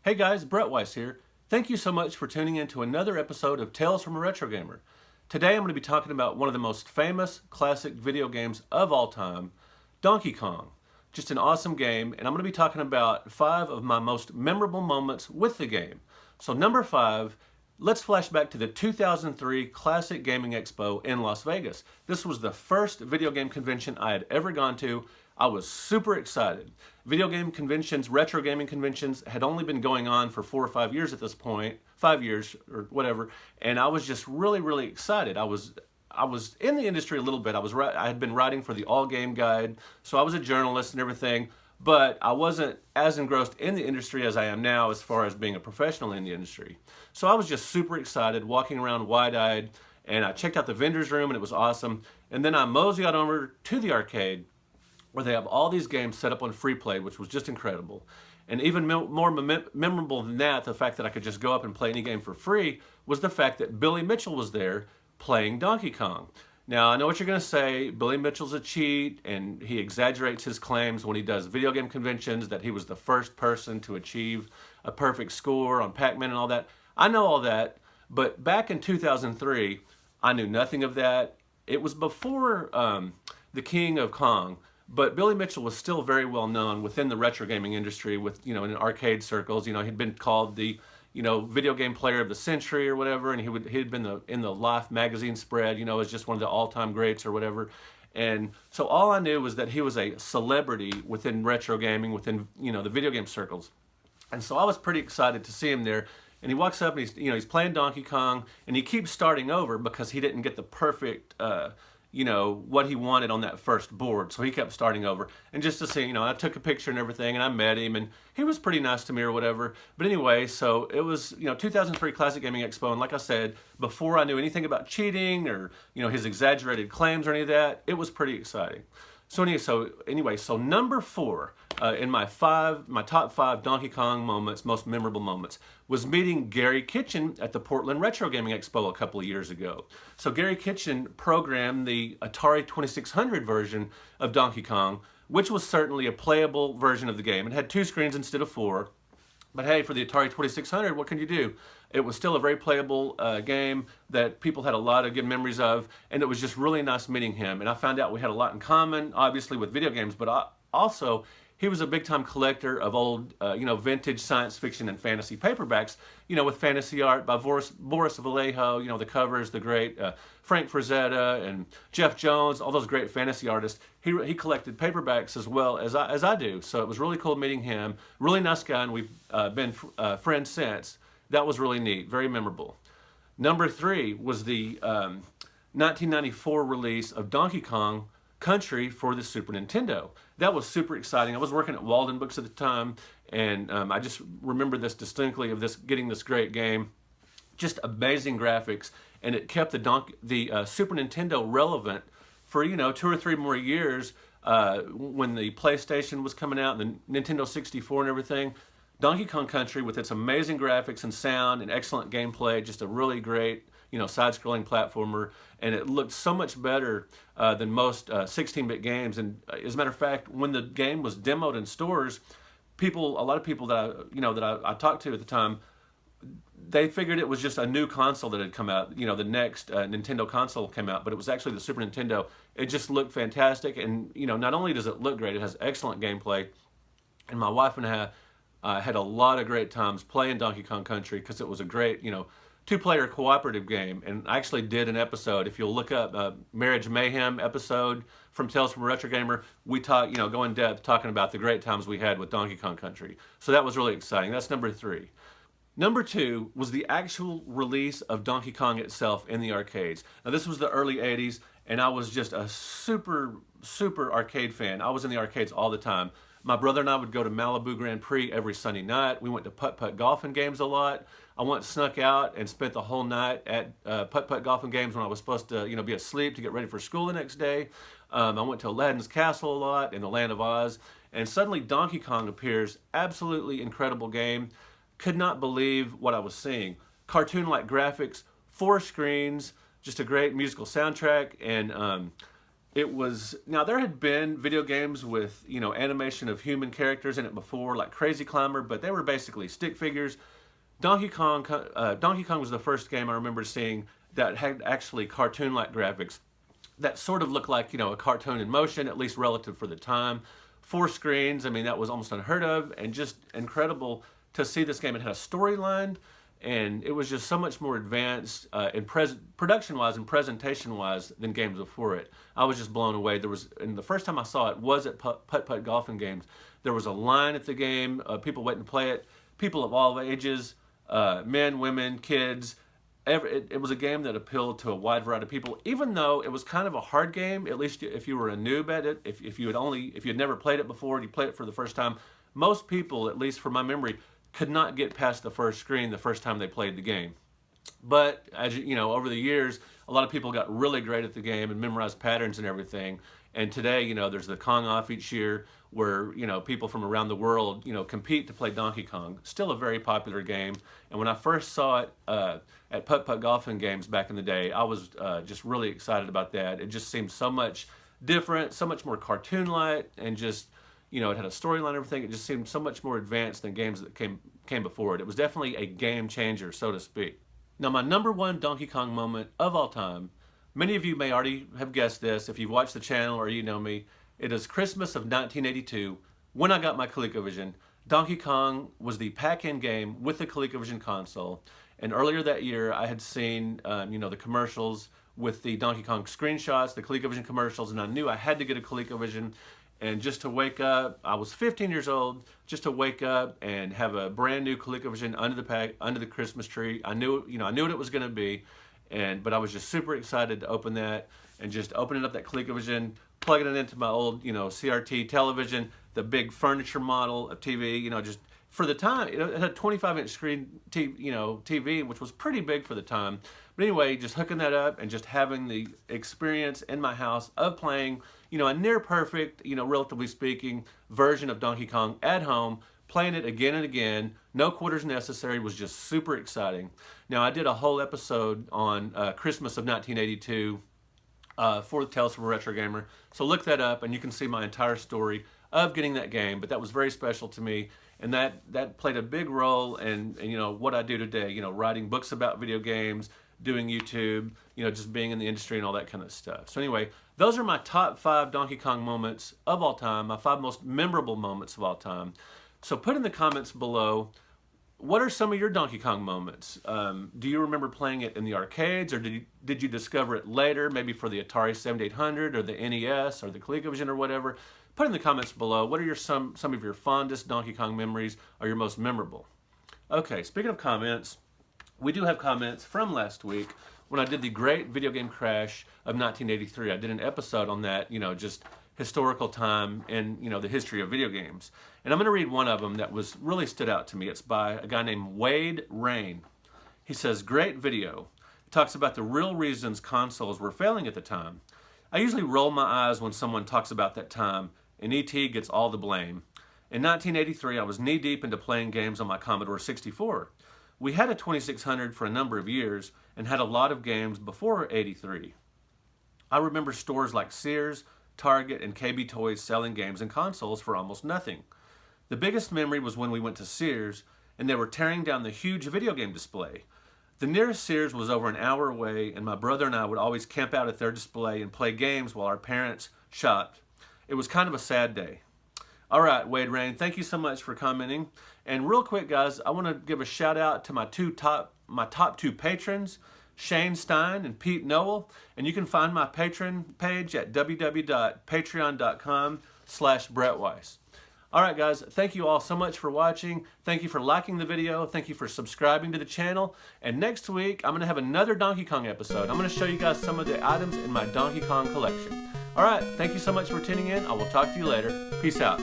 Hey guys, Brett Weiss here. Thank you so much for tuning in to another episode of Tales from a Retro Gamer. Today I'm going to be talking about one of the most famous classic video games of all time, Donkey Kong. Just an awesome game, and I'm going to be talking about 5 of my most memorable moments with the game. So number 5, let's flash back to the 2003 Classic Gaming Expo in Las Vegas. This was the first video game convention I had ever gone to. I was super excited. Video game conventions, retro gaming conventions had only been going on for 4 or 5 years at this point, 5 years or whatever, and I was just really excited. I was in the industry a little bit. I had been writing for the All Game Guide, so I was a journalist and everything, but I wasn't as engrossed in the industry as I am now as far as being a professional in the industry. So I was just super excited, walking around wide-eyed, and I checked out the vendor's room and it was awesome. And then I moseyed on over to the arcade, where they have all these games set up on free play, which was just incredible. And even more memorable than that, the fact that I could just go up and play any game for free, was the fact that Billy Mitchell was there playing Donkey Kong. Now, I know what you're going to say. Billy Mitchell's a cheat, and he exaggerates his claims when he does video game conventions, that he was the first person to achieve a perfect score on Pac-Man and all that. I know all that, but back in 2003, I knew nothing of that. It was before the King of Kong, but Billy Mitchell was still very well known within the retro gaming industry, with, in arcade circles. He'd been called the, video game player of the century or whatever, and he'd been in the Life magazine spread, as just one of the all-time greats or whatever. And so all I knew was that he was a celebrity within retro gaming, within, the video game circles. And so I was pretty excited to see him there. And he walks up and he's playing Donkey Kong, and he keeps starting over because he didn't get the perfect what he wanted on that first board. So he kept starting over. And just to see, I took a picture and everything, and I met him, and he was pretty nice to me or whatever. But anyway, so it was, 2003 Classic Gaming Expo, and like I said, before I knew anything about cheating or, his exaggerated claims or any of that, it was pretty exciting. So anyway, so number 4 in my top 5 Donkey Kong moments, most memorable moments, was meeting Gary Kitchen at the Portland Retro Gaming Expo a couple of years ago. So Gary Kitchen programmed the Atari 2600 version of Donkey Kong, which was certainly a playable version of the game. It had 2 screens instead of 4. But hey, for the Atari 2600, what can you do? It was still a very playable game that people had a lot of good memories of, and it was just really nice meeting him. And I found out we had a lot in common, obviously, with video games, but also he was a big-time collector of old, vintage science fiction and fantasy paperbacks, with fantasy art by Boris Vallejo, the covers, the great Frank Frazetta and Jeff Jones, all those great fantasy artists. He collected paperbacks as well as I do, so it was really cool meeting him. Really nice guy, and we've been friends since. That was really neat, very memorable. Number 3 was the 1994 release of Donkey Kong Country for the Super Nintendo. That was super exciting. I was working at Walden Books at the time, and I just remember this distinctly, of getting this great game. Just amazing graphics, and it kept the Super Nintendo relevant for 2 or 3 more years. When the PlayStation was coming out, and the Nintendo 64 and everything, Donkey Kong Country, with its amazing graphics and sound and excellent gameplay, just a really great, side-scrolling platformer, and it looked so much better than most 16-bit games. And as a matter of fact, when the game was demoed in stores, a lot of people that I talked to at the time, they figured it was just a new console that had come out. The next Nintendo console came out, but it was actually the Super Nintendo. It just looked fantastic, and not only does it look great, it has excellent gameplay. And my wife and I had a lot of great times playing Donkey Kong Country, because it was a great, 2-player cooperative game. And I actually did an episode, if you'll look up Marriage Mayhem episode from Tales from a Retro Gamer, we go in depth talking about the great times we had with Donkey Kong Country. So that was really exciting. That's number 3. Number 2 was the actual release of Donkey Kong itself in the arcades. Now this was the early 80s, and I was just a super arcade fan. I was in the arcades all the time. My brother and I would go to Malibu Grand Prix every Sunday night. We went to Putt-Putt Golf Games a lot. I once snuck out and spent the whole night at Putt-Putt Golf Games when I was supposed to, be asleep to get ready for school the next day. I went to Aladdin's Castle a lot in the Land of Oz. And suddenly Donkey Kong appears. Absolutely incredible game. Could not believe what I was seeing. Cartoon-like graphics, 4 screens, just a great musical soundtrack, and It was, now there had been video games with, animation of human characters in it before, like Crazy Climber, but they were basically stick figures. Donkey Kong was the first game I remember seeing that had actually cartoon-like graphics that sort of looked like, a cartoon in motion, at least relative for the time. 4 screens, I mean, that was almost unheard of, and just incredible to see this game. It had a storyline, and it was just so much more advanced in production-wise and presentation-wise than games before it. I was just blown away. And the first time I saw it was at Putt-Putt Golf Games. There was a line at the game, people waiting to play it, people of all ages, men, women, kids. It was a game that appealed to a wide variety of people, even though it was kind of a hard game, at least if you were a noob at it, if you had never played it before and you played it for the first time. Most people, at least from my memory, could not get past the first screen the first time they played the game. But as over the years, a lot of people got really great at the game and memorized patterns and everything. And today, there's the Kong Off each year where, people from around the world, compete to play Donkey Kong. Still a very popular game. And when I first saw it at Putt-Putt Golf Games back in the day, I was just really excited about that. It just seemed so much different, so much more cartoon-like, and just, it had a storyline and everything. It just seemed so much more advanced than games that came before it. It was definitely a game changer, so to speak. Now, my number one Donkey Kong moment of all time, many of you may already have guessed this if you've watched the channel or you know me. It is Christmas of 1982 when I got my ColecoVision. Donkey Kong was the pack-in game with the ColecoVision console. And earlier that year, I had seen, the commercials with the Donkey Kong screenshots, the ColecoVision commercials, and I knew I had to get a ColecoVision. And just to wake up, I was 15 years old, just to wake up and have a brand new ColecoVision under the Christmas tree. I knew what it was going to be, but I was just super excited to open that and just opening up that ColecoVision, plugging it into my old, CRT television, the big furniture model of TV, just for the time. It had a 25-inch screen TV, which was pretty big for the time. But anyway, just hooking that up and just having the experience in my house of playing, a near perfect, relatively speaking, version of Donkey Kong at home, playing it again and again, no quarters necessary, was just super exciting. Now, I did a whole episode on Christmas of 1982 for the Tales from a Retro Gamer, so look that up and you can see my entire story of getting that game. But that was very special to me, and that played a big role in what I do today, writing books about video games, doing YouTube, just being in the industry and all that kind of stuff. So anyway, those are my top 5 Donkey Kong moments of all time, my 5 most memorable moments of all time. So put in the comments below, what are some of your Donkey Kong moments? Do you remember playing it in the arcades, or did you discover it later, maybe for the Atari 7800 or the NES or the ColecoVision or whatever? Put in the comments below, what are some of your fondest Donkey Kong memories or your most memorable? Okay, speaking of comments, we do have comments from last week when I did the Great Video Game Crash of 1983. I did an episode on that, just historical time in, the history of video games. And I'm going to read one of them that really stood out to me. It's by a guy named Wade Rain. He says, great video. It talks about the real reasons consoles were failing at the time. I usually roll my eyes when someone talks about that time, and E.T. gets all the blame. In 1983, I was knee-deep into playing games on my Commodore 64. We had a 2600 for a number of years and had a lot of games before '83. I remember stores like Sears, Target, and KB Toys selling games and consoles for almost nothing. The biggest memory was when we went to Sears and they were tearing down the huge video game display. The nearest Sears was over an hour away, and my brother and I would always camp out at their display and play games while our parents shopped. It was kind of a sad day. All right, Wade Rain, thank you so much for commenting. And real quick, guys, I want to give a shout out to my top 2 patrons, Shane Stein and Pete Noel. And you can find my patron page at www.patreon.com/Brett Weiss. All right, guys, thank you all so much for watching. Thank you for liking the video. Thank you for subscribing to the channel. And next week, I'm going to have another Donkey Kong episode. I'm going to show you guys some of the items in my Donkey Kong collection. All right, thank you so much for tuning in. I will talk to you later. Peace out.